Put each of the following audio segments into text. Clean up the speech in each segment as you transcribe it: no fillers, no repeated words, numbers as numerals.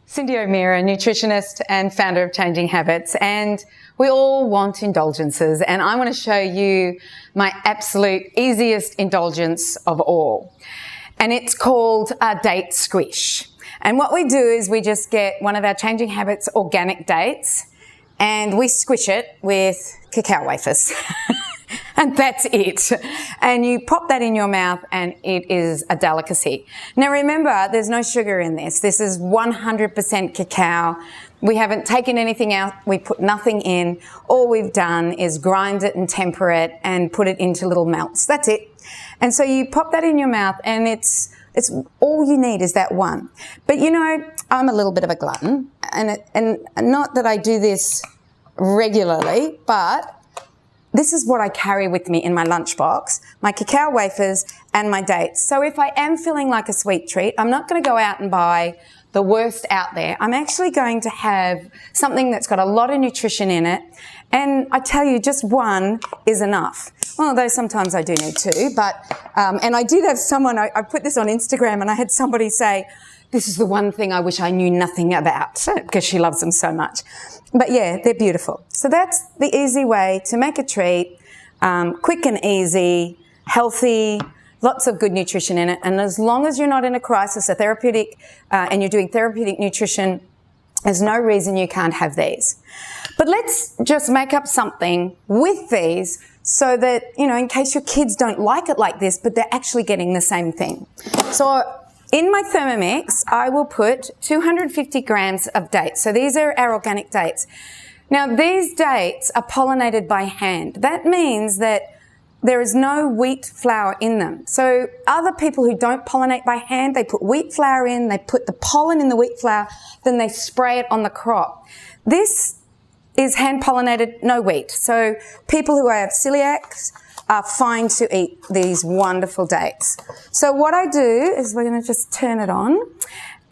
Cindy O'Meara, nutritionist and founder of Changing Habits, and we all want indulgences, and I want to show you my absolute easiest indulgence of all, and it's called a date squish. And what we do is we just get one of our Changing Habits organic dates and we squish it with cacao wafers. And that's it. And you pop that in your mouth and it is a delicacy. Now remember, there's no sugar in this. This is 100% cacao. We haven't taken anything out. We put nothing in. All we've done is grind it and temper it and put it into little melts. That's it. And so you pop that in your mouth and it's all you need is that one. But you know, I'm a little bit of a glutton and not that I do this regularly, but this is what I carry with me in my lunchbox, my cacao wafers and my dates. So if I am feeling like a sweet treat, I'm not going to go out and buy the worst out there. I'm actually going to have something that's got a lot of nutrition in it. And I tell you, just one is enough. Well, although sometimes I do need two, but, and I did have someone, I put this on Instagram and I had somebody say, this is the one thing I wish I knew nothing about, because she loves them so much. But yeah, they're beautiful. So that's the easy way to make a treat, quick and easy, healthy, lots of good nutrition in it. And as long as you're not in a crisis, a therapeutic, and you're doing therapeutic nutrition, there's no reason you can't have these. But let's just make up something with these so that, you know, in case your kids don't like it like this, but they're actually getting the same thing. So in my Thermomix, I will put 250 grams of dates. So these are our organic dates. Now, these dates are pollinated by hand. That means that there is no wheat flour in them. So other people who don't pollinate by hand, they put wheat flour in, they put the pollen in the wheat flour, then they spray it on the crop. This is hand pollinated, no wheat. So people who have celiacs are fine to eat these wonderful dates. So what I do is we're going to just turn it on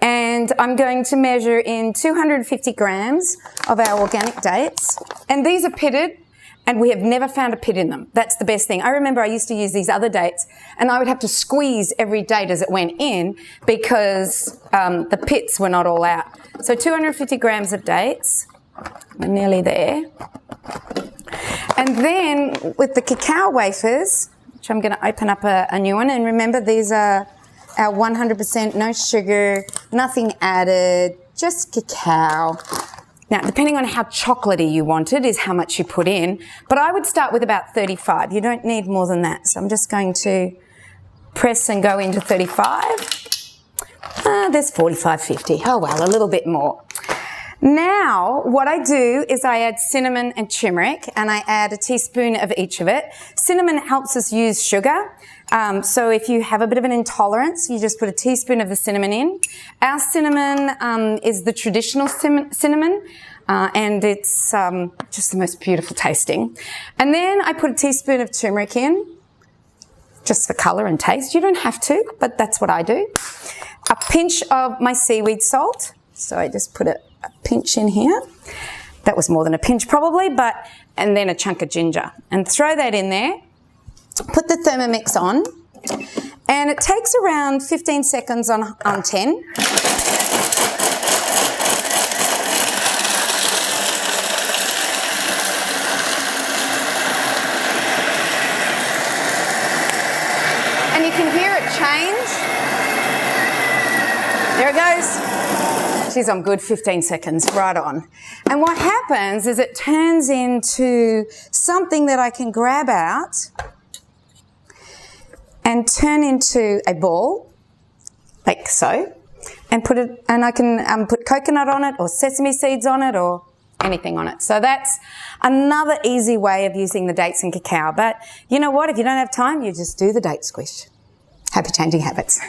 and I'm going to measure in 250 grams of our organic dates. And these are pitted and we have never found a pit in them. That's the best thing. I remember I used to use these other dates and I would have to squeeze every date as it went in because the pits were not all out. So 250 grams of dates. We're nearly there. And then with the cacao wafers, which I'm going to open up a new one, and remember these are our 100% no sugar, nothing added, just cacao. Now, depending on how chocolatey you want it is how much you put in, but I would start with about 35. You don't need more than that. So I'm just going to press and go into 35. There's 45, 50. Oh well, a little bit more. Now, what I do is I add cinnamon and turmeric, and I add a teaspoon of each of it. Cinnamon helps us use sugar, so if you have a bit of an intolerance, you just put a teaspoon of the cinnamon in. Our cinnamon is the traditional cinnamon, and it's just the most beautiful tasting. And then I put a teaspoon of turmeric in, just for colour and taste. You don't have to, but that's what I do. A pinch of my seaweed salt, so I just put a pinch in here. That was more than a pinch probably, and then a chunk of ginger. And throw that in there. Put the Thermomix on. And it takes around 15 seconds on 10. And you can hear it change. There it goes. Geez, I'm good, 15 seconds, right on. And what happens is it turns into something that I can grab out and turn into a ball, like so, and put it, and I can put coconut on it or sesame seeds on it or anything on it. So that's another easy way of using the dates and cacao. But you know what? If you don't have time, you just do the date squish. Happy changing habits.